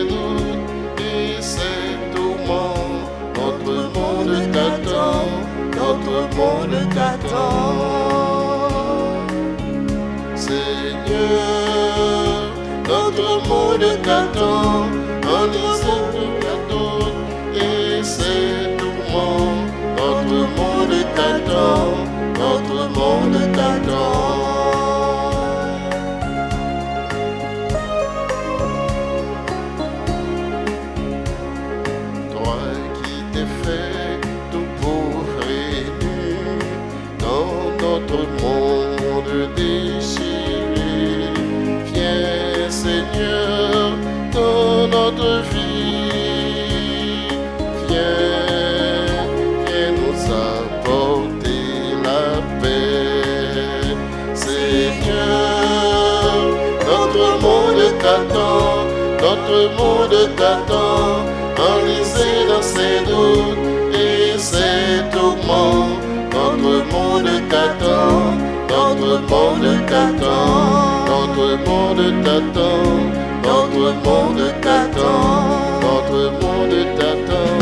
ses doutes et ses tourments. Notre monde t'attend, notre monde t'attend. Seigneur, notre monde t'attend, en lisant ta doute et ses tourments. Notre monde t'attend, notre monde t'attend. Toi qui t'es fait tout pauvre et nu dans notre monde déchiré, viens Seigneur dans notre vie, viens nous apporter la paix. Seigneur, notre monde t'attend, notre monde t'attend, enlisé dans ses doutes et ses tourments. Notre monde t'attend, notre monde t'attend, notre monde t'attend, notre monde t'attend, notre monde t'attend,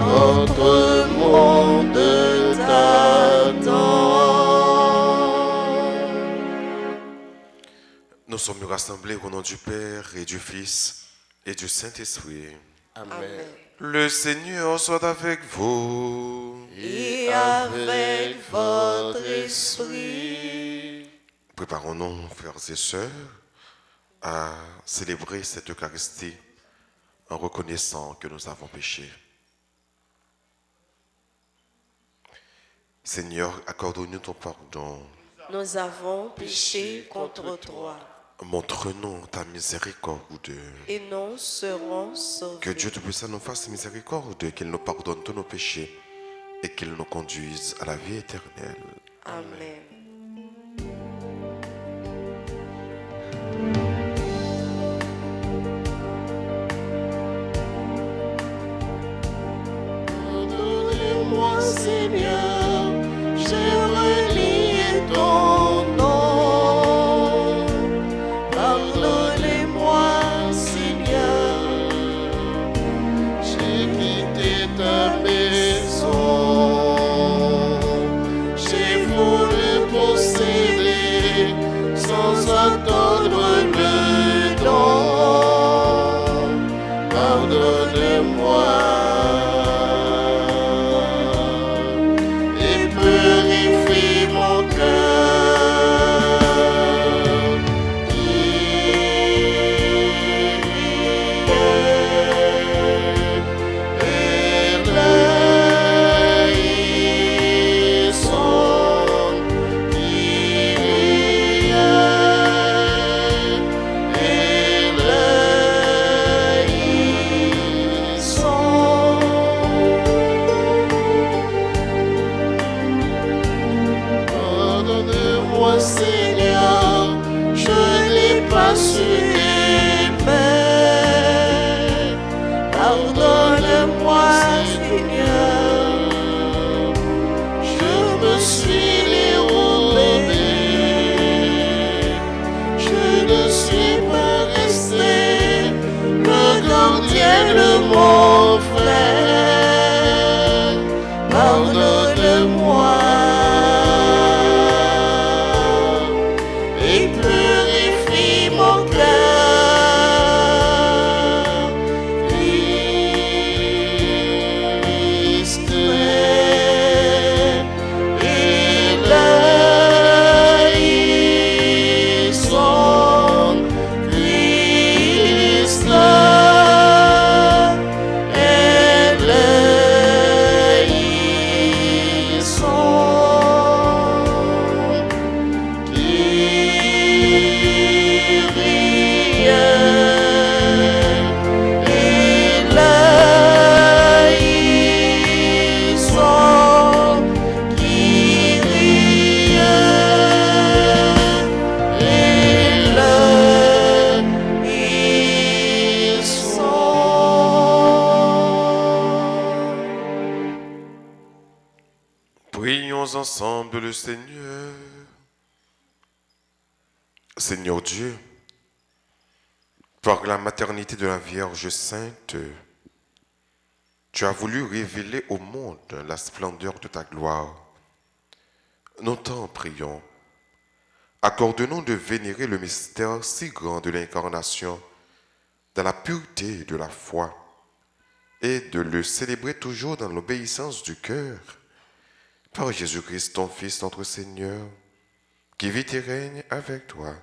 notre monde t'attend. Nous sommes rassemblés au nom du Père et du Fils et du Saint-Esprit. Amen. Le Seigneur soit avec vous. Et avec votre esprit. Préparons-nous, frères et sœurs, à célébrer cette Eucharistie en reconnaissant que nous avons péché. Seigneur, accorde-nous ton pardon. Nous avons péché contre toi. Montre-nous ta miséricorde. Et nous serons sauvés. Que Dieu Tout-Puissant nous fasse miséricorde, qu'il nous pardonne tous nos péchés et qu'il nous conduise à la vie éternelle. Amen. Pardonnez-moi, Seigneur, j'ai renié ton nom. Pardonnez-moi, Seigneur, j'ai quitté ta maison. J'ai voulu posséder sans attendre le don. Pardonnez-moi. Pardonnez-moi, Seigneur, je n'ai pas su aimer. Pardonne-moi, Seigneur, je me suis dérobé. Je ne suis pas resté le gardien de mon frère. Pardonne-moi. Prions ensemble le Seigneur. Seigneur Dieu, Par la maternité de la Vierge Sainte, tu as voulu révéler au monde la splendeur de ta gloire. Nous t'en prions. Accorde-nous de vénérer le mystère si grand de l'incarnation dans la pureté de la foi et de le célébrer toujours dans l'obéissance du cœur. Par Jésus-Christ, ton Fils, notre Seigneur, qui vit et règne avec toi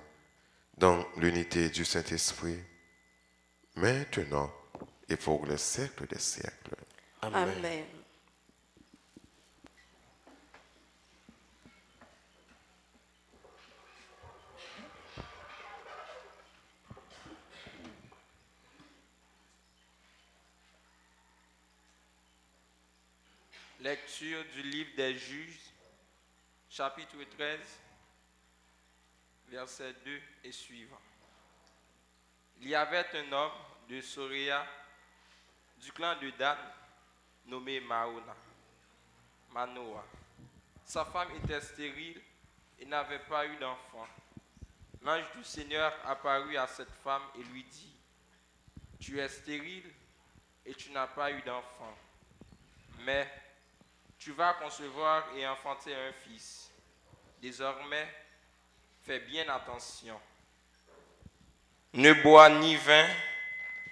dans l'unité du Saint-Esprit, maintenant et pour le siècle des siècles. Amen. Amen. Lecture du livre des Juges, chapitre 13, versets 2 et suivants. Il y avait un homme de Soréa, du clan de Dan, nommé Manoah. Sa femme était stérile et n'avait pas eu d'enfant. L'ange du Seigneur apparut à cette femme et lui dit, « Tu es stérile et tu n'as pas eu d'enfant, mais tu vas concevoir et enfanter un fils. Désormais, fais bien attention. Ne bois ni vin,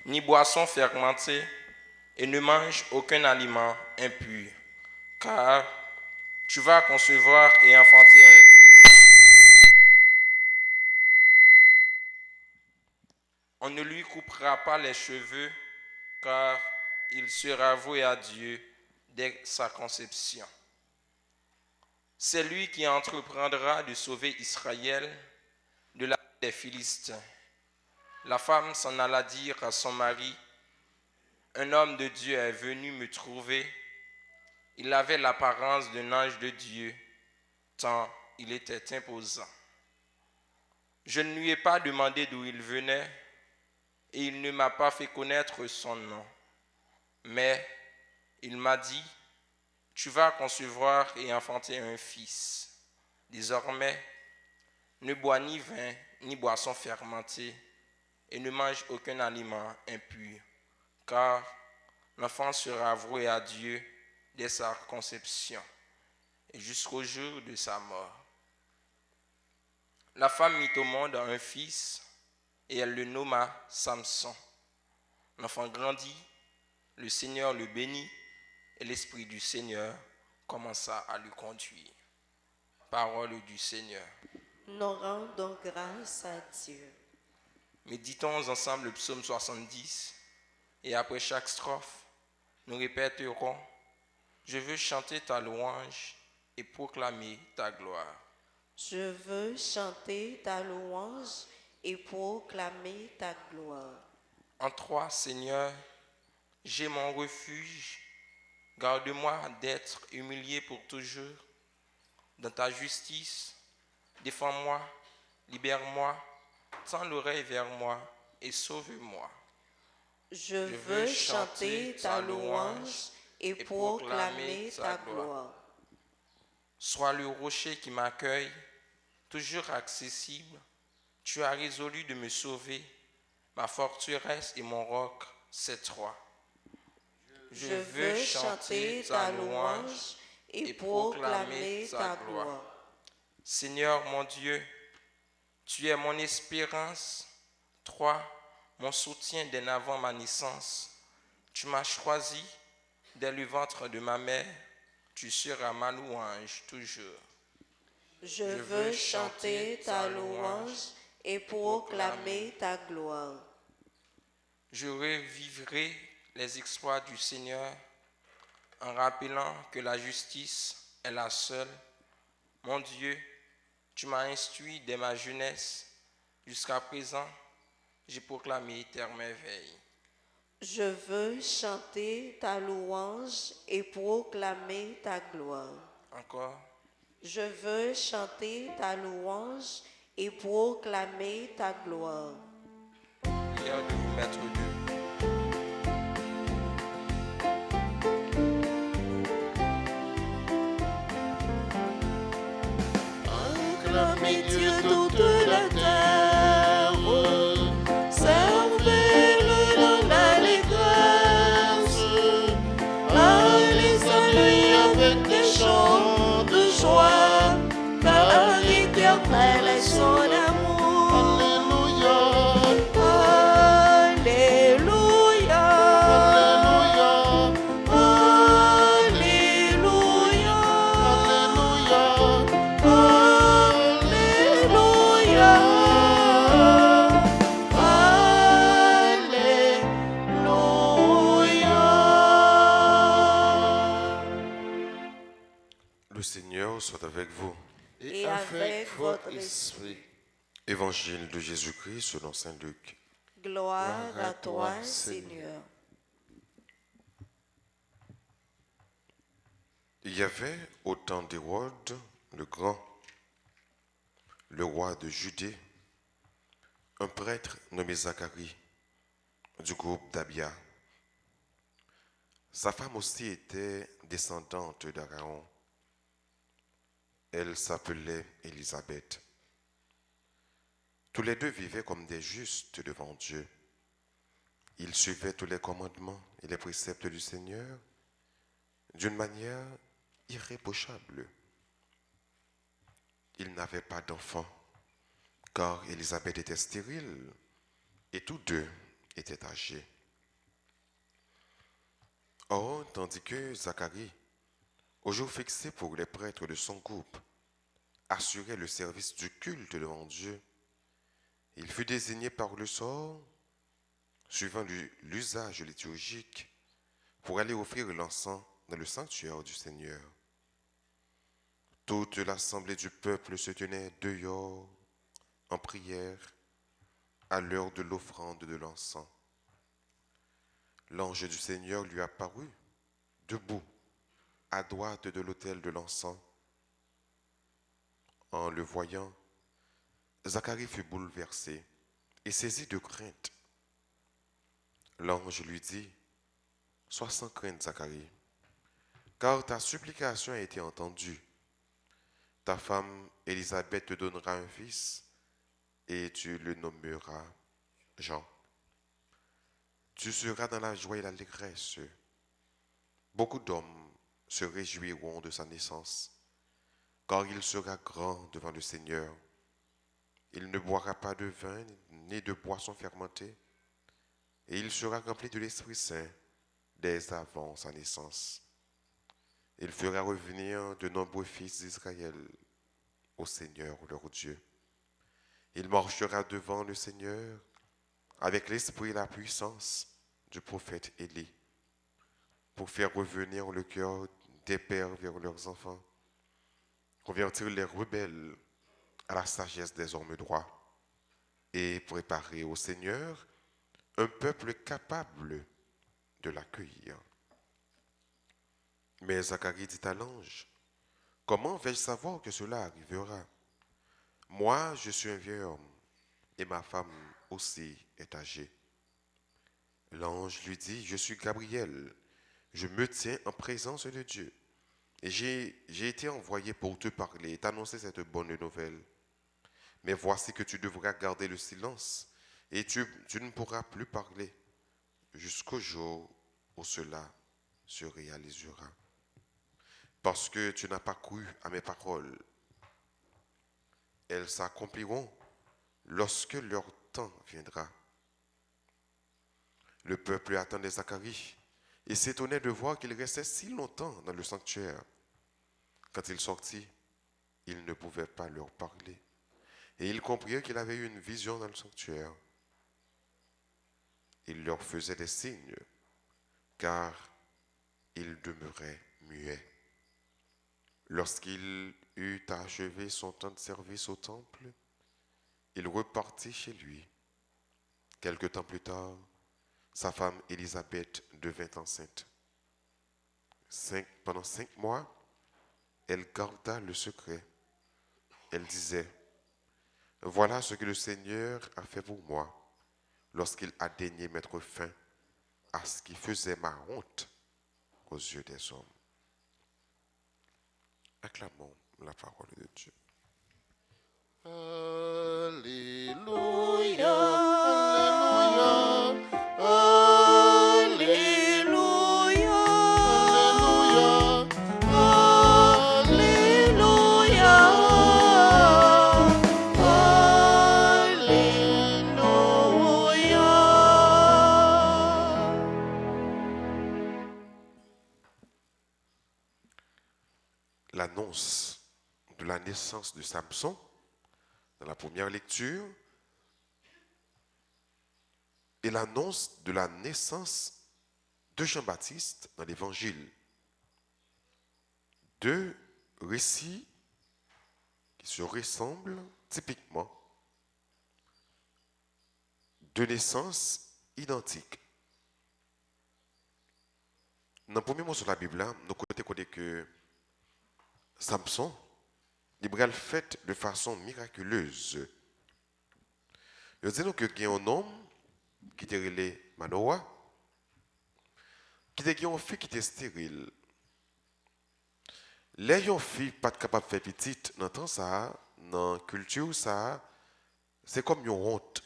ni boisson fermentée, et ne mange aucun aliment impur, car tu vas concevoir et enfanter un fils. On ne lui coupera pas les cheveux, car il sera voué à Dieu dès sa conception. C'est lui qui entreprendra de sauver Israël de la main des Philistins. La femme s'en alla dire à son mari, « Un homme de Dieu est venu me trouver. Il avait l'apparence d'un ange de Dieu, tant il était imposant. Je ne lui ai pas demandé d'où il venait, et il ne m'a pas fait connaître son nom. Mais il m'a dit, tu vas concevoir et enfanter un fils. Désormais, ne bois ni vin, ni boisson fermentée, et ne mange aucun aliment impur, car l'enfant sera voué à Dieu dès sa conception et jusqu'au jour de sa mort. La femme mit au monde un fils, et elle le nomma Samson. L'enfant grandit, le Seigneur le bénit, et l'Esprit du Seigneur commença à le conduire. Parole du Seigneur. Nous rendons grâce à Dieu. Méditons ensemble le psaume 70, et après chaque strophe, nous répéterons « Je veux chanter ta louange et proclamer ta gloire. » Je veux chanter ta louange et proclamer ta gloire. En toi, Seigneur, j'ai mon refuge. Garde-moi d'être humilié pour toujours. Dans ta justice, défends-moi, libère-moi, tends l'oreille vers moi et sauve-moi. Je veux chanter ta louange et proclamer ta gloire. Sois le rocher qui m'accueille, toujours accessible. Tu as résolu de me sauver. Ma forteresse et mon roc, c'est toi. Je veux chanter ta louange et proclamer ta gloire. Seigneur mon Dieu, tu es mon espérance, toi, mon soutien dès avant ma naissance. Tu m'as choisi dès le ventre de ma mère, tu seras ma louange toujours. Je veux chanter ta louange et proclamer ta gloire. Je revivrai les exploits du Seigneur en rappelant que la justice est la seule. Mon Dieu, tu m'as instruit dès ma jeunesse. Jusqu'à présent, j'ai proclamé tes merveilles. Je veux chanter ta louange et proclamer ta gloire. Encore. Je veux chanter ta louange et proclamer ta gloire. Prière de vous mettre debout. Acclamez Dieu toute la terre, servez Seigneur soit avec vous. et avec votre esprit. Évangile de Jésus-Christ selon saint Luc. Gloire à toi, Seigneur. Il y avait au temps d'Hérode le Grand, le roi de Judée, un prêtre nommé Zacharie, du groupe d'Abia. Sa femme aussi était descendante d'Aaron. Elle s'appelait Élisabeth. Tous les deux vivaient comme des justes devant Dieu. Ils suivaient tous les commandements et les préceptes du Seigneur d'une manière irréprochable. Ils n'avaient pas d'enfants, car Élisabeth était stérile et tous deux étaient âgés. Or, tandis que Zacharie, au jour fixé pour les prêtres de son groupe, assurait le service du culte devant Dieu, il fut désigné par le sort, suivant l'usage liturgique, pour aller offrir l'encens dans le sanctuaire du Seigneur. Toute l'assemblée du peuple se tenait dehors en prière à l'heure de l'offrande de l'encens. L'ange du Seigneur lui apparut, debout, à droite de l'autel de l'encens. En le voyant, Zacharie fut bouleversé et saisi de crainte. L'ange lui dit, « Sois sans crainte, Zacharie, car ta supplication a été entendue. Ta femme Élisabeth te donnera un fils et tu le nommeras Jean. Tu seras dans la joie et l'allégresse. Beaucoup d'hommes se réjouiront de sa naissance, car il sera grand devant le Seigneur. Il ne boira pas de vin ni de boisson fermentée, et il sera rempli de l'Esprit Saint dès avant sa naissance. Il fera revenir de nombreux fils d'Israël au Seigneur leur Dieu. Il marchera devant le Seigneur avec l'esprit et la puissance du prophète Élie, pour faire revenir le cœur des pères vers leurs enfants, convertir les rebelles à la sagesse des hommes droits, et préparer au Seigneur un peuple capable de l'accueillir. Mais Zacharie dit à l'ange, « Comment vais-je savoir que cela arrivera? Moi, je suis un vieil homme, et ma femme aussi est âgée. » L'ange lui dit, « Je suis Gabriel, je me tiens en présence de Dieu, et j'ai été envoyé pour te parler et t'annoncer cette bonne nouvelle. Mais voici que tu devras garder le silence, et tu ne pourras plus parler jusqu'au jour où cela se réalisera. Parce que tu n'as pas cru à mes paroles. Elles s'accompliront lorsque leur temps viendra. » Le peuple attendait Zacharie et s'étonnait de voir qu'il restait si longtemps dans le sanctuaire. Quand il sortit, il ne pouvait pas leur parler. Et ils comprirent qu'il avait eu une vision dans le sanctuaire. Il leur faisait des signes, car il demeurait muet. Lorsqu'il eut achevé son temps de service au temple, il repartit chez lui. Quelque temps plus tard, sa femme Élisabeth devint enceinte. Pendant 5 mois, elle garda le secret. Elle disait, « Voilà ce que le Seigneur a fait pour moi lorsqu'il a daigné mettre fin à ce qui faisait ma honte aux yeux des hommes. » Acclamons la parole de Dieu. Alléluia, Alléluia, Alléluia, L'annonce de la naissance de Samson dans la première lecture et l'annonce de la naissance de Jean-Baptiste dans l'Évangile. Deux récits qui se ressemblent typiquement, de naissance identique. Dans le premier mot sur la Bible, nous connaissons que Samson, il a fait de façon miraculeuse. Il dit que il y a un homme qui était relé Manoah, qui était une fille qui était stérile. Les gens filles pas capable de faire petite dans temps ça, dans la culture ça, c'est comme une honte.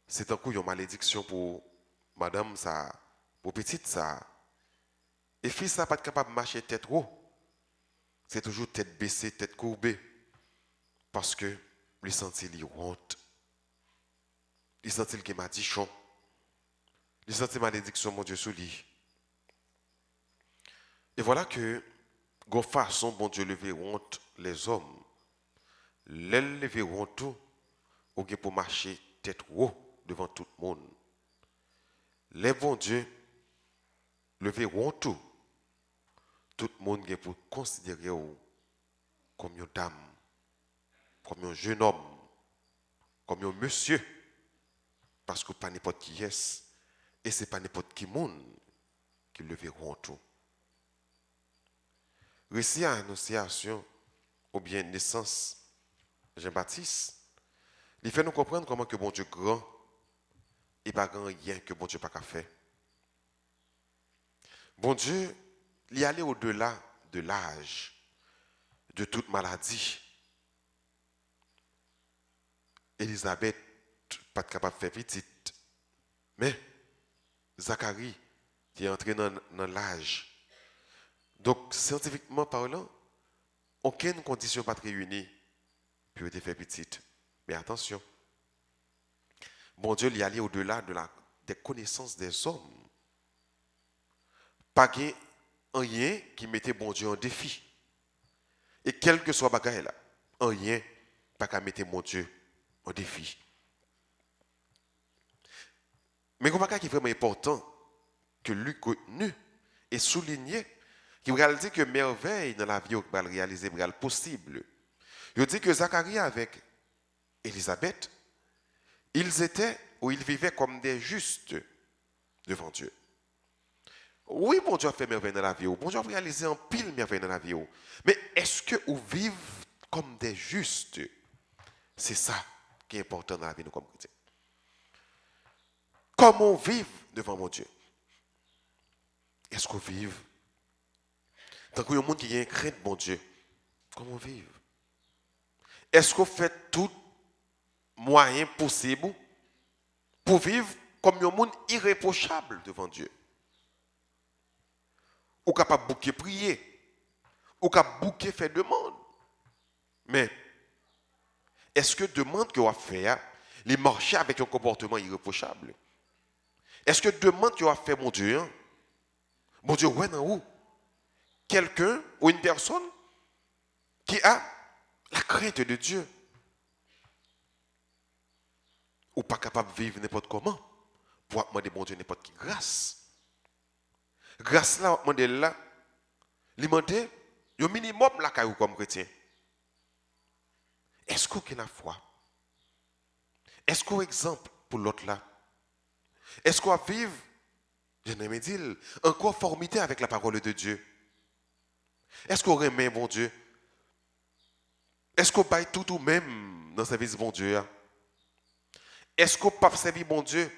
C'est un coup une malédiction pour madame ça, pour petite ça. Et fille ça pas capable de marcher tête haut. C'est toujours tête baissée, tête courbée parce que les sentit li honte. Les sentit qu'il m'a dit chon. Les sentit malédiction mon Dieu sous lui. Et voilà que gon façon bon Dieu lever honte les hommes. Les lever honte tout ou pour marcher tête haut devant tout le monde. Les bon Dieu lever honte tout le monde est pour considérer comme une dame, comme un jeune homme, comme un monsieur, parce que pas n'importe qui est, et c'est pas n'importe qui monde qui le verront tout. Récit à Annonciation, ou bien naissance Jean-Baptiste, il fait nous comprendre comment que bon Dieu grand, et pas grand rien que bon Dieu pas qu'à faire. Bon Dieu, il y allait au-delà de l'âge, de toute maladie. Élisabeth, pas capable de faire petite. Mais Zacharie, qui est entré dans l'âge. Donc, scientifiquement parlant, aucune condition pas réunie pour être fait petite. Mais attention, bon Dieu, il y allait au-delà des connaissances des hommes. Pas rien qui mettait bon Dieu en défi. Et quel que soit bagaille là, rien pas qu'à mettre mon Dieu en défi. Mais un bagage qui est vraiment important que lui contenu et souligné, qui va dire que merveille dans la vie va réaliser possible. Il dit que Zacharie avec Élisabeth, ils vivaient comme des justes devant Dieu. Oui, bon Dieu a fait merveille dans la vie, bon Dieu a réalisé un pile merveille dans la vie. Mais est-ce que vous vivez comme des justes? C'est ça qui est important dans la vie nous comme chrétiens. Comment on vit devant mon Dieu? Est-ce qu'on vit tant qu'il y a un monde qui a une crainte de mon Dieu? Comment on vit? Est-ce qu'on fait tout moyen possible pour vivre comme un monde irréprochable devant Dieu? Ou capable de bouquer prier, ou capable de bouquer faire demande. Mais est-ce que demande que vous fait, les marcher avec un comportement irréprochable? Est-ce que demande que vous fait mon Dieu, ouais dans où? Quelqu'un ou une personne qui a la crainte de Dieu. Ou pas capable de vivre n'importe comment pour demander bon Dieu n'importe qui grâce. Grâce là, on demande là, il demande un minimum la caillou comme chrétien. Est-ce qu'on a la foi? Est-ce qu'on a exemple pour l'autre là? Est-ce qu'on vit, je n'aime dire, en conformité avec la parole de Dieu? Est-ce qu'on remet bon Dieu? Est-ce qu'on baille tout ou même dans le service bon Dieu? Est-ce qu'on peut servir bon Dieu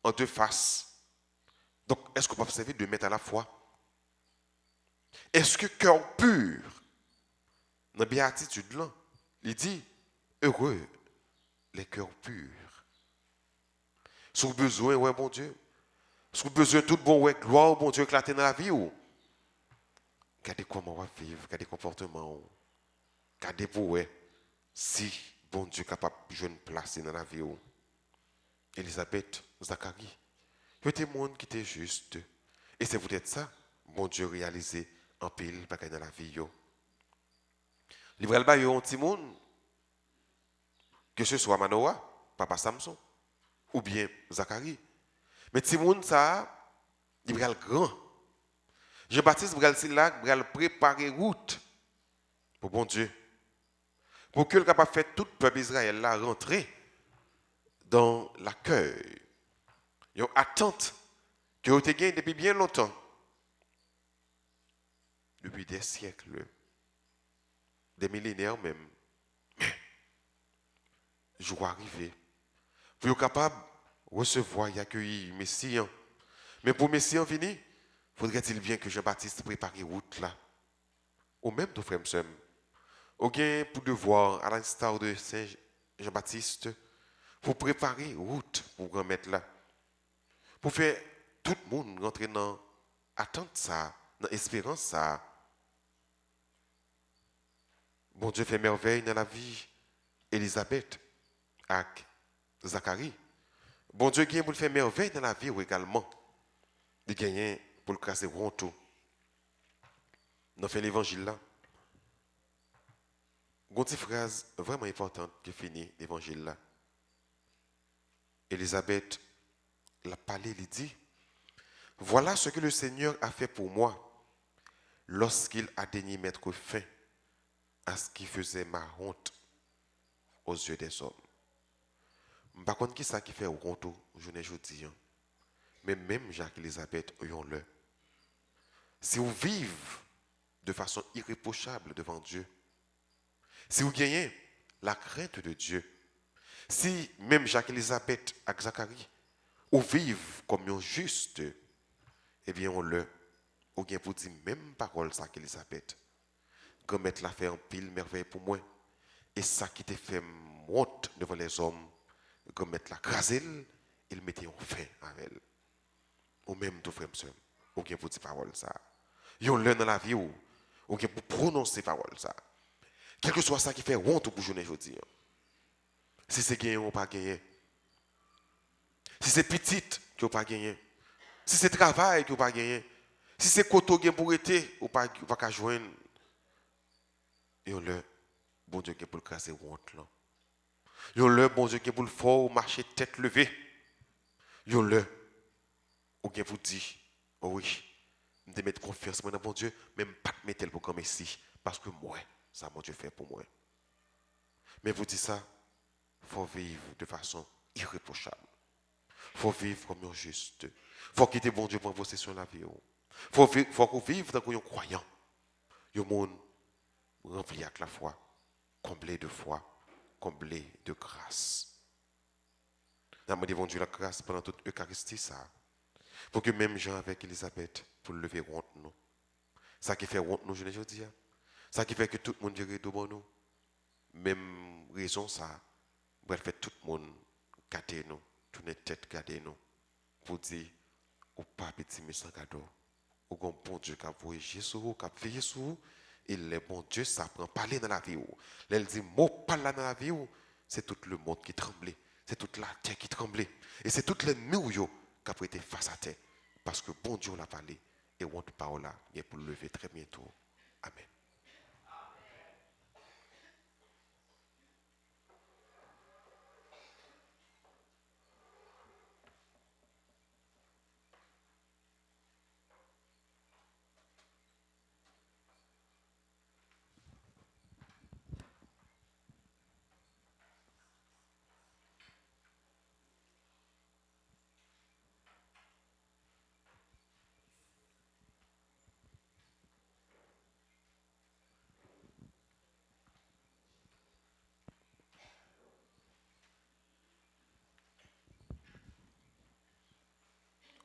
en deux faces? Donc, est-ce qu'on peut servir de mettre à la foi? Est-ce que cœur pur, dans la béatitude là, il dit, heureux les cœurs purs. Si vous avez besoin, ouais, bon Dieu. Si vous avez besoin de tout bon, ouais, gloire, bon Dieu, éclater dans la vie, ou regardez comment on va vivre, regardez comportement, regardez pour, ouais, si bon Dieu est capable de jouer une place dans la vie, ou Élisabeth, Zacharie, il y a des gens qui étaient justes. Et c'est peut-être ça, bon Dieu réalisé en pile dans la vie. Il y a un petit monde, que ce soit Manoah, papa Samson, ou bien Zacharie. Mais petit monde, ça, il y a grand. Jean-Baptiste, il va préparer route pour bon Dieu, pour que le capable de faire tout le peuple d'Israël là rentrer dans l'accueil, une attente que vous avez gagnée depuis bien longtemps, depuis des siècles, des millénaires même. Mais, jour arrivé, pour être capable de recevoir et accueillir Messie. Mais pour Messie en venir, faudrait-il bien que Jean-Baptiste prépare route là, ou même nos frères et sœurs. Ou bien pour devoir, à l'instar de Saint Jean-Baptiste, pour préparer route pour remettre là. Pour faire tout le monde rentrer dans l'attente ça, dans l'espérance ça. Bon Dieu fait merveille dans la vie Élisabeth avec Zacharie. Bon Dieu gagne pour faire merveille dans la vie également. De gagner pour le casser rond tout. Dans fait l'évangile là. Une petite phrase vraiment importante qui finit l'évangile là. Élisabeth l'a parlé, il dit, voilà ce que le Seigneur a fait pour moi lorsqu'il a daigné mettre fin à ce qui faisait ma honte aux yeux des hommes. Par contre, qui ça qui fait honte aujourd'hui? Mais même Jacques et Élisabeth, ayons-le. Si vous vivez de façon irréprochable devant Dieu, si vous gagnez la crainte de Dieu, si même Jacques et Élisabeth avec Zacharie, ou vivent comme un juste, eh bien on gagne pour dire même parole ça qu'Élisabeth. Grand-mère l'a fait en pile merveille pour moi. Et ça qui te fait honte devant les hommes, grand-mère l'a crasé, il mettait en fin avec elle. Ou même tout frère monsieur, ou gagne pour dire parole ça. Yon l'un dans la vie ou gagne pour prononcer parole ça. Quel que soit ça qui fait honte pour journée aujourd'hui. Si c'est gagné ou pas gagné. Si c'est petite qui ou pas gagné. Si c'est travail qui ou pas gagné. Si c'est koto qui pour été ou pas joindre. Yon le bon Dieu qui pour le casser honte là. Yon le bon Dieu qui pour le fort marcher tête levée. Yon le ou bien vous dit oh oui, de mettre confiance dans bon Dieu, même pas mettre le programme ici parce que moi ça mon Dieu fait pour moi. Mais vous dites ça, faut vivre de façon irréprochable. Faut vivre comme un juste. Faut quitter bon Dieu pour possession de la vie. Faut qu'on vive dans un croyant. Un monde rempli avec la foi, comblé de foi, comblé de grâce. Nous avons demandé la grâce pendant toute l'Eucharistie, ça. Pour que même Jean avec Élisabeth, pour lever honte nous. Ça qui fait honte nous, je ne dis pas. Ça qui fait que tout le monde dirait devant nous. Même raison, ça. Bref, fait tout le monde garder nous, tourner tête garder nous. Pour dire, ou pas petit mais sans cadeau. Ou un bon Dieu qui a voyé sur vous, qui a veillé sur vous. Et le bon Dieu, ça prend parler dans la vie. Elle dit, mot parle dans la vie, c'est tout le monde qui tremblait. C'est toute la terre qui tremblait. Et c'est toutes les murs qui ont été face à terre. Parce que bon Dieu l'a parlé. Et on parole là, il est pour le lever très bientôt. Amen.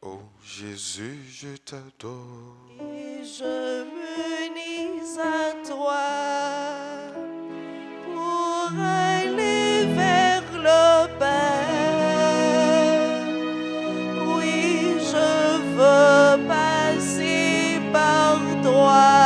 Oh Jésus, je t'adore. Et je m'unis à toi pour aller vers le Père. Oui, je veux passer par toi,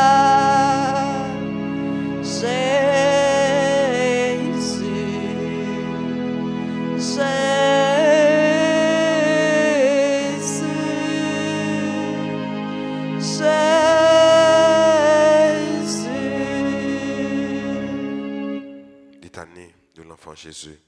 Litanie de l'enfant Jésus.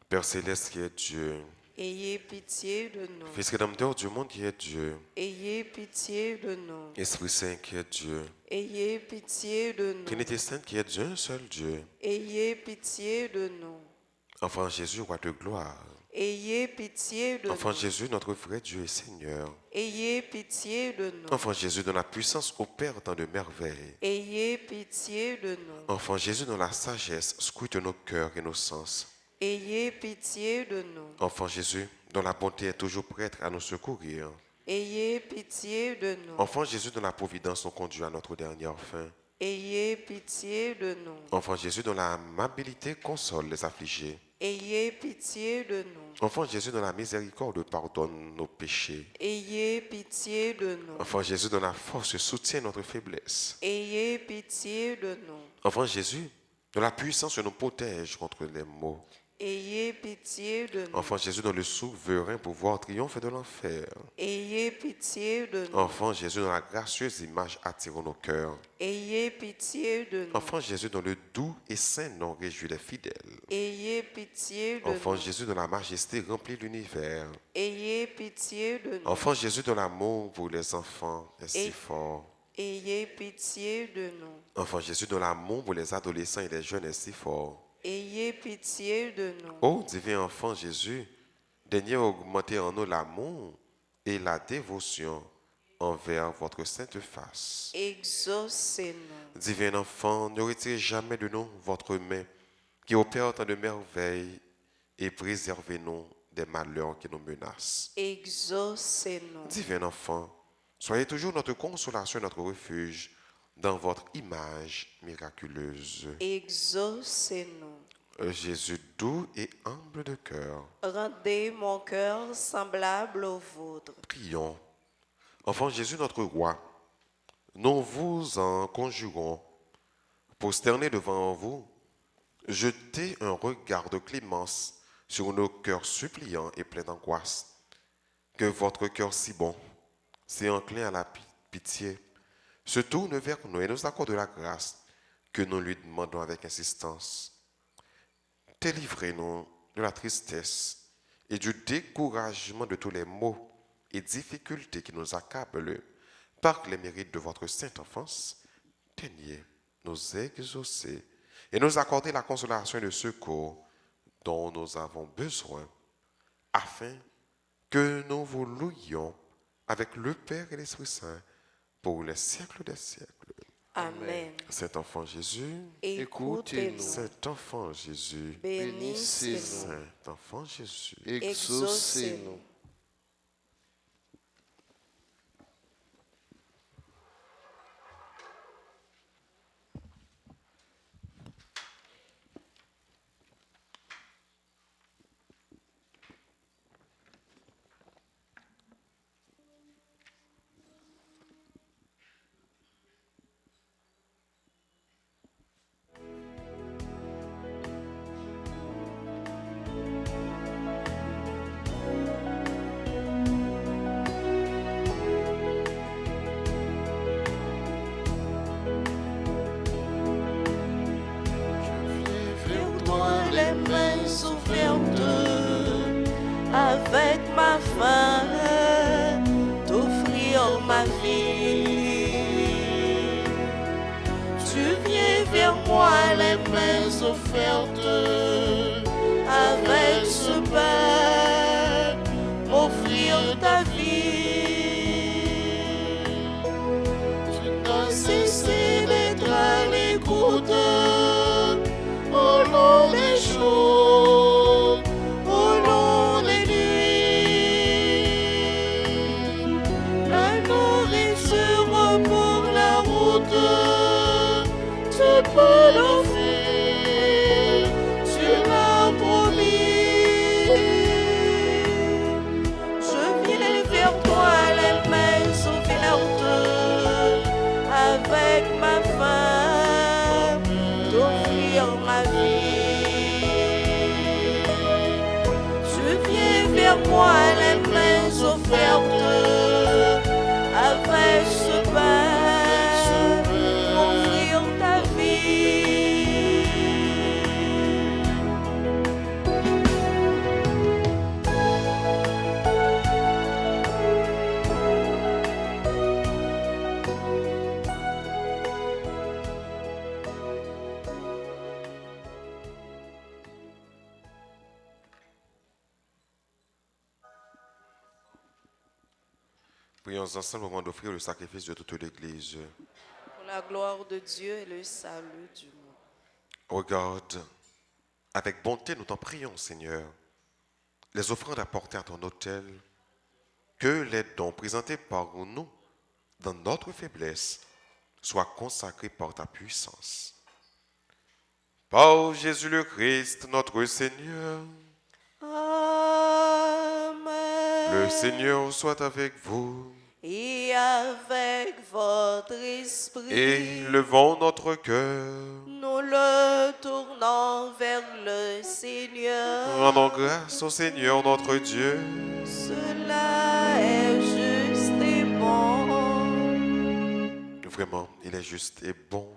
Père céleste qui est Dieu, Ayez pitié de nous. Fils rédempteur du monde qui est Dieu. Ayez pitié de nous. Esprit Saint qui est Dieu. Ayez pitié de nous. Trinité Sainte qui est Dieu, un seul Dieu. Ayez pitié de nous. Enfant Jésus, roi de gloire. Ayez pitié de Enfant nous. Jésus, notre vrai Dieu et Seigneur. Ayez pitié de nous. Enfant Jésus, dont la puissance opère tant de merveilles. Ayez pitié de nous. Enfant Jésus, dont la sagesse scrute nos cœurs et nos sens. Ayez pitié de nous. Enfant Jésus, dont la bonté est toujours prête à nous secourir. Ayez pitié de nous. Enfant Jésus, dont la providence nous conduit à notre dernière fin. Ayez pitié de nous. Enfant Jésus, dont la amabilité console les affligés. Ayez pitié de nous. Enfant Jésus, dont la miséricorde pardonne nos péchés. Ayez pitié de nous. Enfant Jésus, dont la force soutient notre faiblesse. Ayez pitié de nous. Enfant Jésus, dont la puissance nous protège contre les maux. Ayez pitié de nous. Enfant Jésus, dont le souverain pouvoir triomphe de l'enfer. Ayez pitié de nous. Enfant Jésus, dont la gracieuse image attire nos cœurs. Ayez pitié de nous. Enfant Jésus, dont le doux et saint nom réjouit les fidèles. Ayez pitié de Enfant nous. Jésus, dont la majesté remplit l'univers. Ayez pitié de nous. Enfant Jésus, dont l'amour pour les enfants est si Et- fort. Ayez pitié de nous. Enfant Jésus, dont l'amour pour les adolescents et les jeunes est si fort. Ayez pitié de nous. Ô divin enfant Jésus, daignez augmenter en nous l'amour et la dévotion envers votre sainte face. Exaucez-nous. Divin enfant, ne retirez jamais de nous votre main qui opère tant de merveilles et préservez-nous des malheurs qui nous menacent. Exaucez-nous. Divin enfant, soyez toujours notre consolation et notre refuge dans votre image miraculeuse. Exaucez-nous. Jésus doux et humble de cœur, Rendez mon cœur semblable au vôtre. prions. Enfant Jésus, notre roi, nous vous en conjurons, prosternés devant vous, jetez un regard de clémence sur nos cœurs suppliants et pleins d'angoisse. Que votre cœur si bon, si enclin à la pitié, se tourne vers nous et nous accorde la grâce que nous lui demandons avec insistance. Délivrez-nous de la tristesse et du découragement de tous les maux et difficultés qui nous accablent par les mérites de votre sainte enfance. Daignez nous exaucer et nous accorder la consolation et le secours dont nous avons besoin, afin que nous vous louions avec le Père et l'Esprit Saint pour les siècles des siècles. Amen. Saint enfant Jésus, Écoutez-nous. Saint enfant Jésus, Bénissez-nous. Saint enfant Jésus. Exaucez-nous. Vers toi les mains ouvertes, Avec ma faim, t'offrir ma vie. tu viens vers moi les mains offertes, Avec ce pain, m'offrir ta vie. tu n'as cessé d'être à l'écoute au long des jours, au long des nuits. La nourriture pour la route, Tu peux l'offrir, Prions ensemble au moment d'offrir le sacrifice de toute l'Église. Pour la gloire de Dieu et le salut du monde. Regarde, avec bonté nous t'en prions, Seigneur, les offrandes apportées à ton autel, que les dons présentés par nous dans notre faiblesse soient consacrés par ta puissance. Par Jésus le Christ, notre Seigneur, Amen. le Seigneur soit avec vous. Et avec votre esprit, Élevons notre cœur. nous le tournons vers le Seigneur. Rendons grâce au Seigneur notre Dieu. Cela est juste et bon. Vraiment, il est juste et bon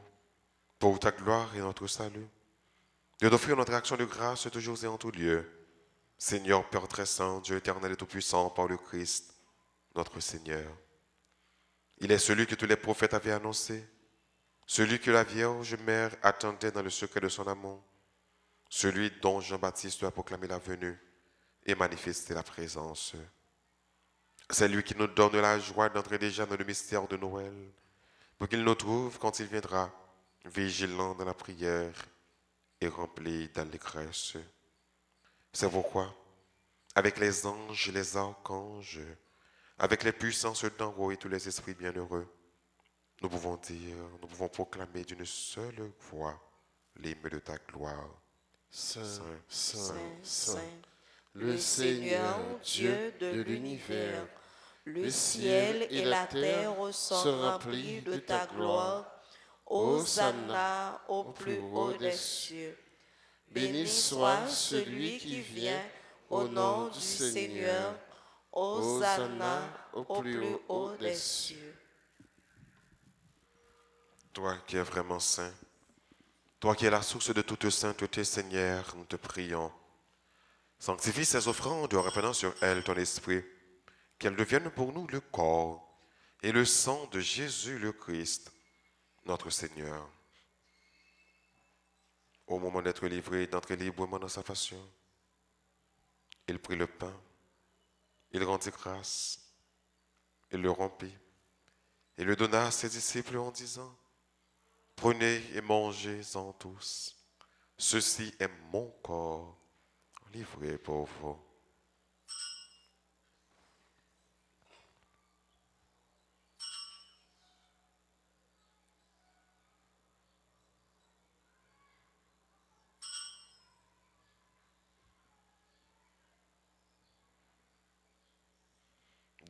pour ta gloire et notre salut, de t'offrir notre action de grâce toujours et en tout lieu. Seigneur, Père très saint, Dieu éternel et tout-puissant, par le Christ, notre Seigneur. Il est celui que tous les prophètes avaient annoncé, celui que la Vierge Mère attendait dans le secret de son amour, celui dont Jean-Baptiste a proclamé la venue et manifesté la présence. C'est lui qui nous donne la joie d'entrer déjà dans le mystère de Noël, pour qu'il nous trouve quand il viendra, vigilants dans la prière et remplis d'allégresse. C'est pourquoi, avec les anges et les archanges, avec les puissances d'en haut et tous les esprits bienheureux, nous pouvons dire, nous pouvons proclamer d'une seule voix l'hymne de ta gloire. Saint, Saint, Saint, Saint, Saint, le Seigneur, Dieu de l'univers, le ciel et la terre sont remplis de ta gloire. Hosanna au plus haut des cieux. Béni soit celui qui vient au nom du Seigneur. Hosanna au plus haut des cieux. Toi qui es vraiment saint, toi qui es la source de toute sainteté, Seigneur, nous te prions. Sanctifie ces offrandes en répandant sur elles ton esprit, qu'elles deviennent pour nous le corps et le sang de Jésus le Christ, notre Seigneur. Au moment d'être livré, d'entrer librement dans sa passion, il prit le pain, il rendit grâce, il le rompit, et le donna à ses disciples en disant, « Prenez et mangez-en tous, ceci est mon corps livré pour vous. »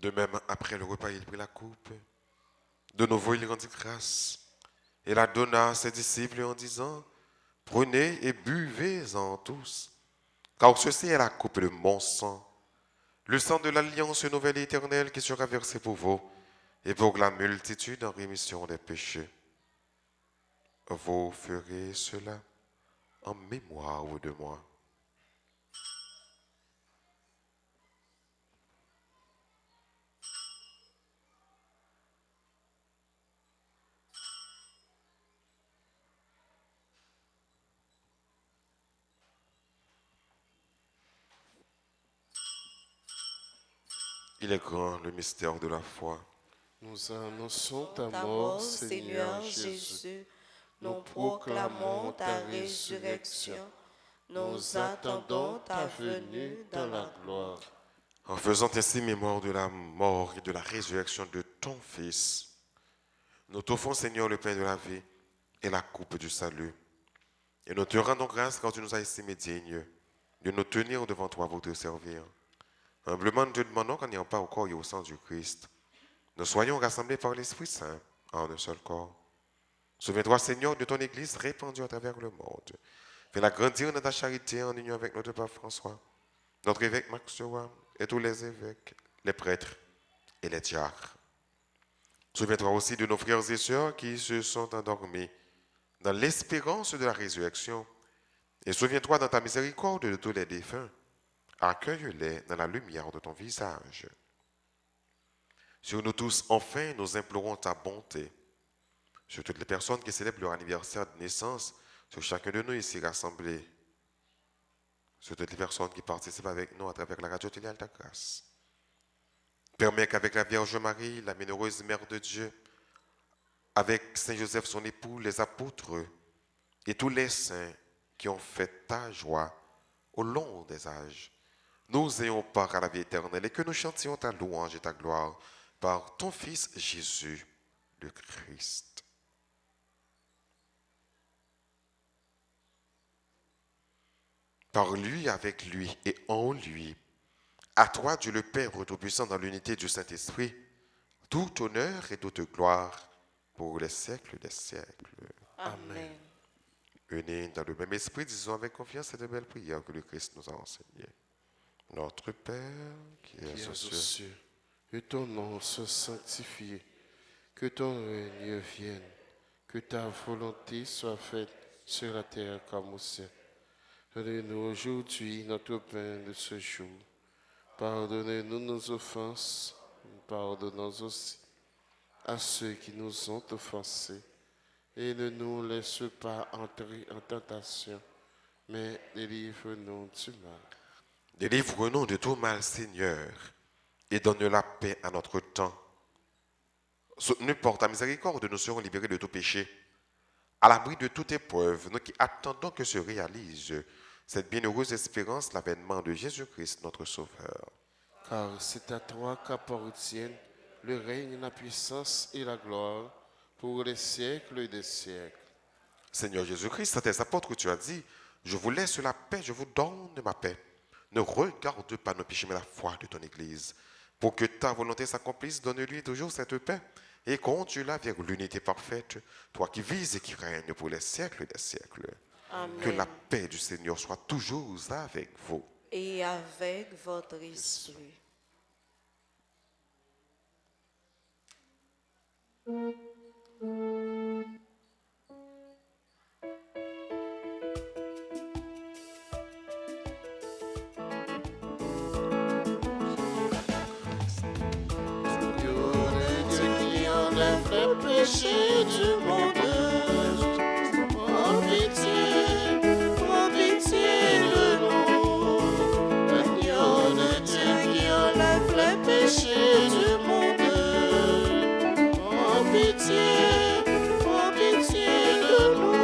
De même, après le repas, il prit la coupe. De nouveau, il rendit grâce et la donna à ses disciples en disant, « Prenez et buvez-en tous, car ceci est la coupe de mon sang, le sang de l'alliance nouvelle et éternelle qui sera versé pour vous et pour la multitude en rémission des péchés. Vous ferez cela en mémoire de moi. » Il est grand le mystère de la foi. nous annonçons ta Ta mort, mort, Seigneur Jésus. Nous proclamons ta résurrection. Nous attendons ta venue dans la gloire. En faisant ainsi mémoire de la mort et de la résurrection de ton Fils, nous t'offrons, Seigneur, le pain de la vie et la coupe du salut. Et nous te rendons grâce quand tu nous as estimés dignes de nous tenir devant toi pour te servir. Humblement, nous te demandons qu'en n'ayant pas au corps et au sang du Christ, nous soyons rassemblés par l'Esprit Saint en un seul corps. Souviens-toi, Seigneur, de ton Église répandue à travers le monde. Fais-la grandir dans ta charité en union avec notre pape François, notre évêque Max Joa et tous les évêques, les prêtres et les diacres. Souviens-toi aussi de nos frères et sœurs qui se sont endormis dans l'espérance de la résurrection. Et souviens-toi dans ta miséricorde de tous les défunts. Accueille-les dans la lumière de ton visage. Sur nous tous, enfin, nous implorons ta bonté. Sur toutes les personnes qui célèbrent leur anniversaire de naissance, sur chacun de nous ici rassemblés, sur toutes les personnes qui participent avec nous à travers la radio télé Alta Grâce. Permets qu'avec la Vierge Marie, la bienheureuse Mère de Dieu, avec Saint Joseph son époux, les apôtres et tous les saints qui ont fait ta joie au long des âges, nous ayons part à la vie éternelle et que nous chantions ta louange et ta gloire par ton Fils Jésus, le Christ. Par lui, avec lui et en lui, à toi, Dieu le Père, Tout-Puissant, dans l'unité du Saint-Esprit, tout honneur et toute gloire pour les siècles des siècles. Amen. Unis dans le même esprit, disons avec confiance cette belle prière que le Christ nous a enseignée. Notre Père, qui es aux cieux, que ton nom soit sanctifié, que ton règne vienne, que ta volonté soit faite sur la terre comme au ciel. Donne-nous aujourd'hui notre pain de ce jour. Pardonnez-nous nos offenses, pardonnons aussi à ceux qui nous ont offensés. Et ne nous laisse pas entrer en tentation, mais délivre-nous du mal. délivre-nous de tout mal, Seigneur, et donne la paix à notre temps. Soutenus par ta miséricorde, nous serons libérés de tout péché. À l'abri de toute épreuve, nous qui attendons que se réalise cette bienheureuse espérance, l'avènement de Jésus-Christ, notre Sauveur. Car c'est à toi qu'appartiennent le règne, la puissance et la gloire pour les siècles des siècles. Seigneur Jésus-Christ, à tes apôtres, tu as dit, je vous laisse la paix, je vous donne ma paix. Ne regarde pas nos péchés, mais la foi de ton Église. Pour que ta volonté s'accomplisse, donne-lui toujours cette paix et conduis-la vers l'unité parfaite, toi qui vises et qui règnes pour les siècles des siècles. Amen. Que la paix du Seigneur soit toujours avec vous. Et avec votre esprit. Dieu qui enlève les péchés du monde, prends pitié de nous. Agneau de Dieu qui enlève les péchés du monde, prends pitié de nous.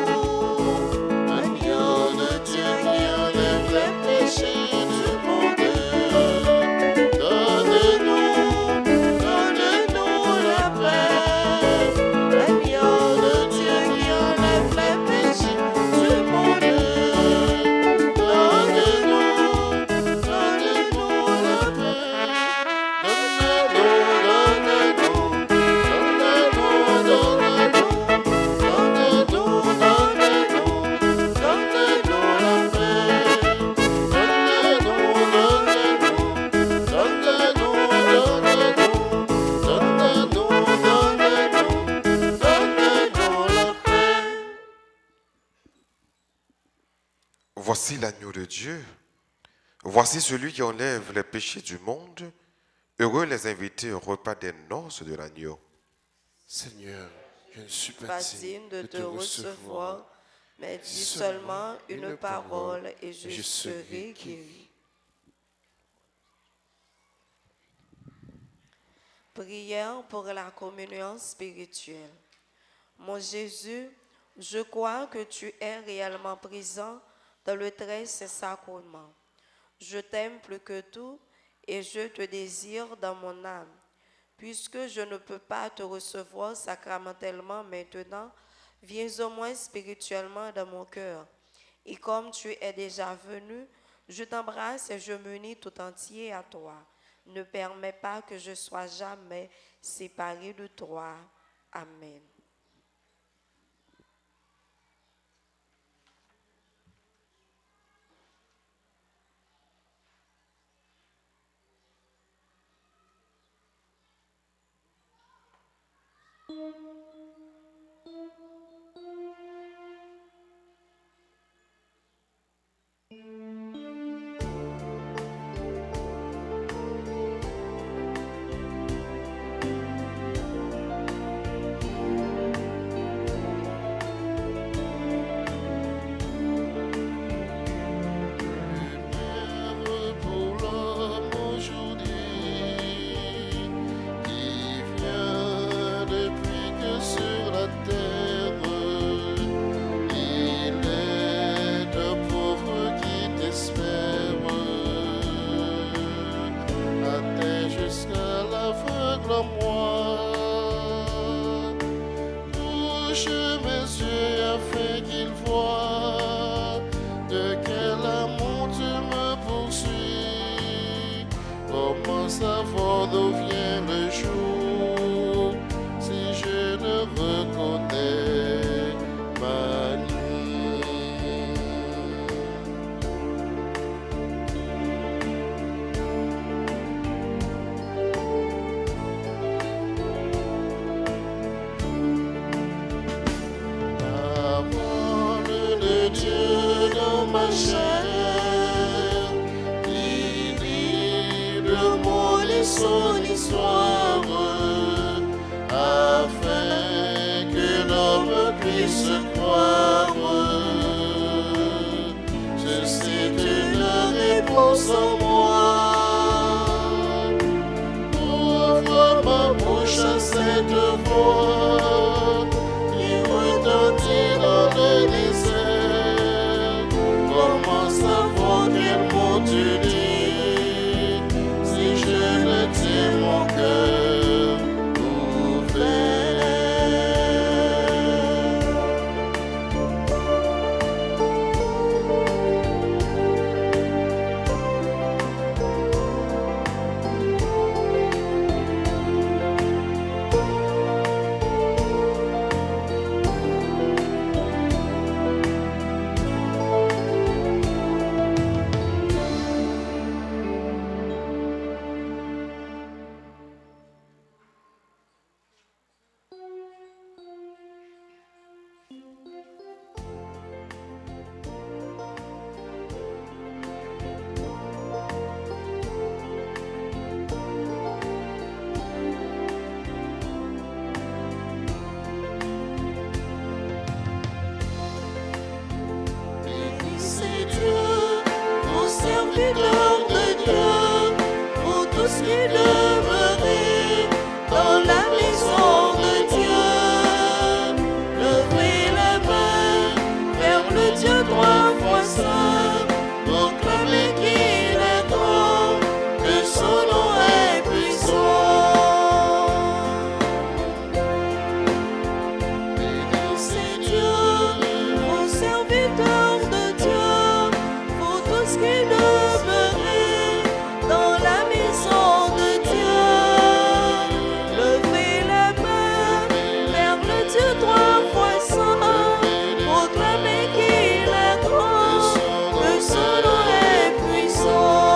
Agneau de Dieu qui enlève les péchés du monde, donne-nous la paix. Agneau de Dieu qui enlève les péchés du monde, donne-nous la paix. Voici l'agneau de Dieu. Voici celui qui enlève les péchés du monde. Heureux les invités au repas des noces de l'agneau. Seigneur, je ne suis Pas pas digne de te recevoir, mais dis seulement une parole et je serai guéri. Prière pour la communion spirituelle. Mon Jésus, je crois que tu es réellement présent dans le très saint sacrement. Je t'aime plus que tout et je te désire dans mon âme. Puisque je ne peux pas te recevoir sacramentellement maintenant, viens au moins spirituellement dans mon cœur. Et comme tu es déjà venu, je t'embrasse et je m'unis tout entier à toi. Ne permets pas que je sois jamais séparé de toi. Amen. croix. Touche mes yeux afin qu'ils voient de quel amour tu me poursuis. Comment savoir d'où vient le jour si je ne reconnais ma nuit? Parole de Dieu dans ma chair, qui lit le monde et son histoire, afin que l'homme puisse croire. Je sais une réponse en moi. Ouvre ma bouche à cette voix qui retentit dans le désert. Comment savoir quel mot tu dis si je ne tiens mon cœur ouvert? C'est Dieu, mon serviteur de Dieu, pour tous qui demeurez dans la maison de Dieu. Levez la main vers le Dieu trois fois saint, proclamez qu'il est grand, que son nom est puissant. C'est Dieu, mon serviteur de Dieu, pour tous qui demeurez dans la maison de Dieu. Levez la main vers le Dieu trois fois saint, proclamez qu'il est grand, que son nom est puissant.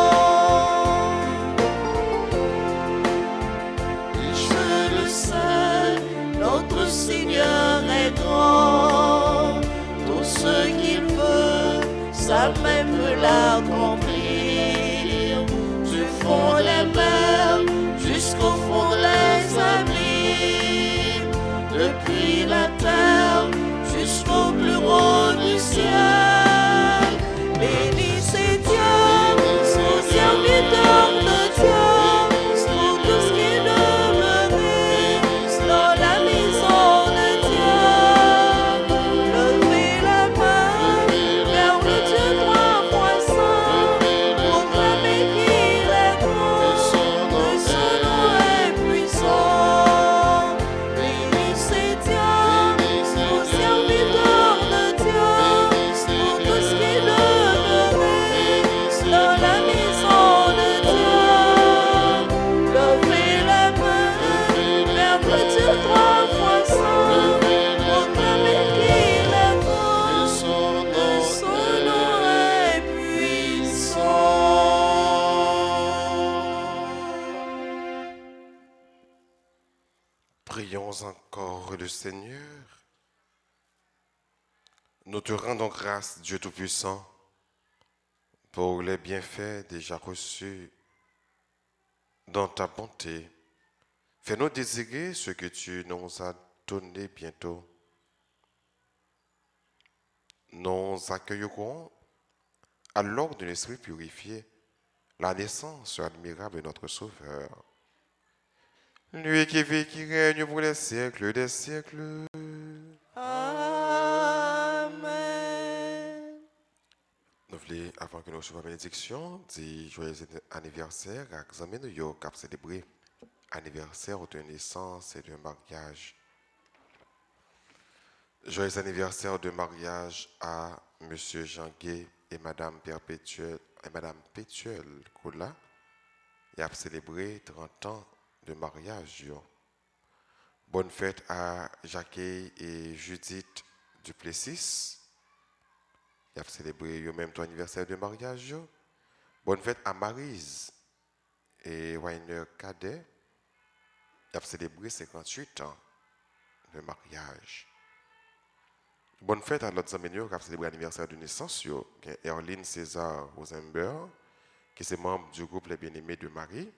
Je le sais, notre Seigneur est grand. Tout ce qu'il veut, sa main peut l'accomplir. Du fond des mers jusqu'au fond des abîmes, depuis la terre jusqu'au plus haut du ciel. Bénissez Dieu, mon serviteur de Dieu, pour tous qui demeurez dans la maison de Dieu. Levez la main vers le Dieu trois fois saint, proclamez qu'il est grand, que son nom est puissant. Bénissez Dieu, mon serviteur de Dieu, pour tous qui demeurez dans la maison de Dieu. Levez la main vers le Dieu trois fois saint, proclamez qu'il est grand, que son nom est puissant. Prions encore le Seigneur. Nous te rendons grâce, Dieu Tout-Puissant, pour les bienfaits déjà reçus dans ta bonté. Fais-nous désirer ce que tu nous as donné bientôt. Nous accueillerons, alors de l'Esprit purifié, la naissance admirable de notre Sauveur. Lui qui vit, qui règne pour les siècles des siècles. Amen. Nous voulons, avant que nous recevions la bénédiction, dire joyeux anniversaire à Xamen qui a célébré anniversaire de naissance et de mariage. Joyeux anniversaire de mariage à Monsieur Jean Gay et Madame Pétuel Koula. Il a célébré 30 ans de mariage. Bonne fête à Jacques et Judith Duplessis. Il a célébré même ton anniversaire de mariage. Bonne fête à Maryse et Weiner Cadet. Il a célébré 58 ans de mariage. Bonne fête à l'autre amis qui a célébré l'anniversaire de naissance. Erline César Rosenberg, qui est membre du groupe Les Bien-Aimés de Marie.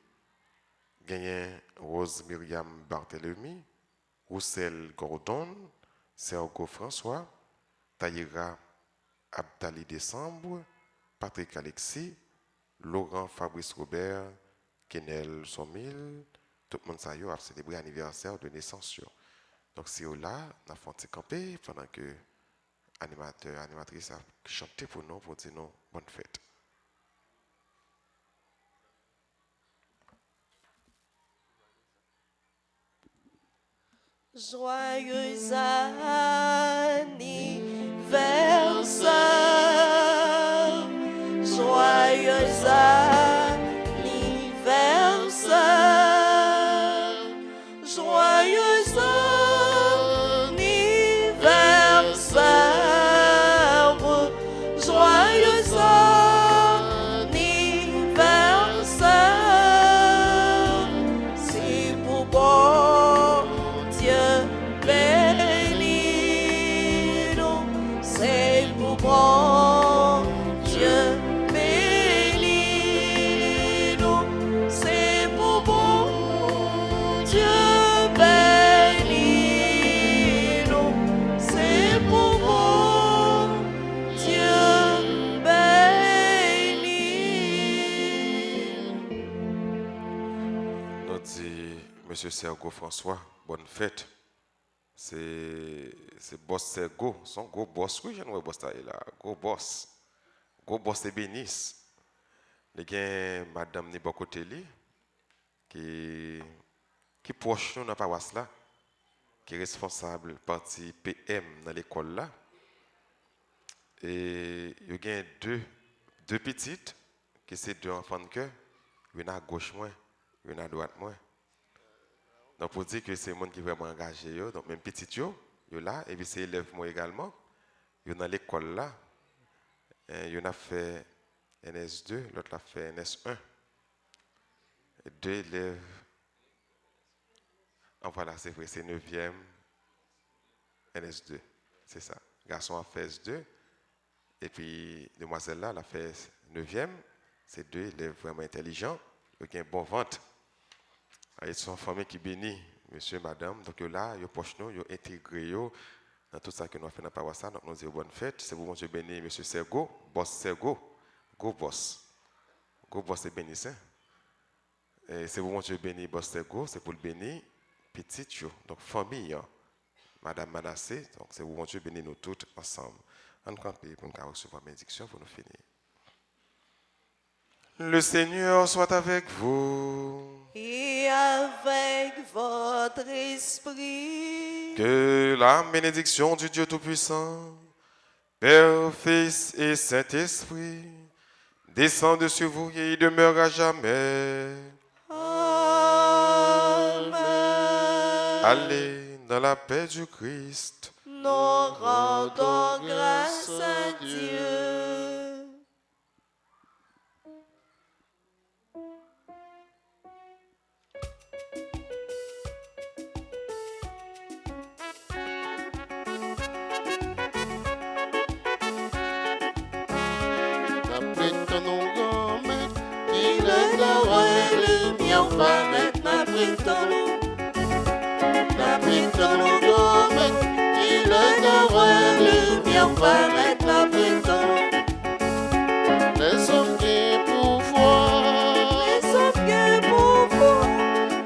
Gagné Rose Myriam Barthélemy, Roussel Gordon, Sergo François, Taïra Abdali Décembre, Patrick Alexis, Laurent Fabrice Robert, Kenel Somil, tout le monde a célébré l'anniversaire de naissance. Donc si on là, on a fait camper pendant que animateur, animatrice a chanté pour nous, pour dire nous bonne fête. Joyeux anniversaire, joyeux anniversaire, joyeux anniversaire, joyeux anniversaire, si pour bon Dieu béni nous, c'est pour bon Dieu béni nous, c'est pour bon Dieu béni nous, c'est pour bon Dieu béni. Nous dit Monsieur Sergo François, bonne fête. C'est boss Sergo, son gros boss. Oui, je ne vois boss là, gros boss. Gros boss de Bénis. Il y a Madame Nibokoteli qui proche nous dans la paroisse là, qui est responsable parti PM dans l'école là. Et il y a deux petites qui sont deux enfants de cœur, une à gauche moins, une à droite moins. Donc pour dire que c'est monde qui est vraiment engagé, donc même petit yo là, et puis c'est élève moi également, yo dans l'école là, il y en a fait NS2, l'autre a fait NS1. Et deux élèves, voilà, c'est vrai, c'est 9e NS2, c'est ça. Garçon a fait S2, et puis demoiselle là, elle a fait 9e, c'est deux élèves vraiment intelligents, qui ont une bonne vente. Ils sont une famille qui bénit, monsieur, madame. Donc là, ils proches nous, ils intégré dans tout ça que nous avons fait dans la paroisse. Donc nous disons bonne fête. C'est pour monsieur béni, monsieur Sergo, boss Sergo, go boss. Go boss est béni, c'est. C'est pour monsieur béni, boss Sergo, c'est pour le béni, petit yo. Donc famille, madame Manassé. Donc c'est pour monsieur béni nous toutes ensemble. On camper pour nous recevoir la bénédiction pour nous finir. Le Seigneur soit avec vous. Et avec votre esprit. Que la bénédiction du Dieu Tout-Puissant, Père, Fils et Saint-Esprit, descende sur vous et demeure à jamais. Amen. Allez dans la paix du Christ. Nous rendons grâce à Dieu. Va maintenant pritons-nous, la pritons-nous gomme, il adore lumière, va maintenant pritons-nous. Les hommes qui pouvoir, Les hommes qui pouvoir,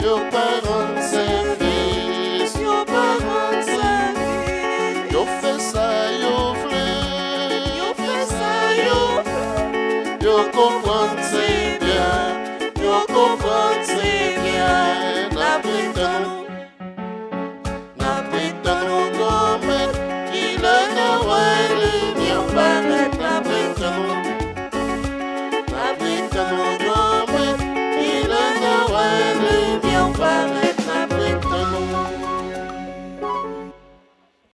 yo parents service, nos parents service, yo fait ça, yo vle, yo fait ça, yo fait, yo comprendre c'est bien, yo comprendre c'est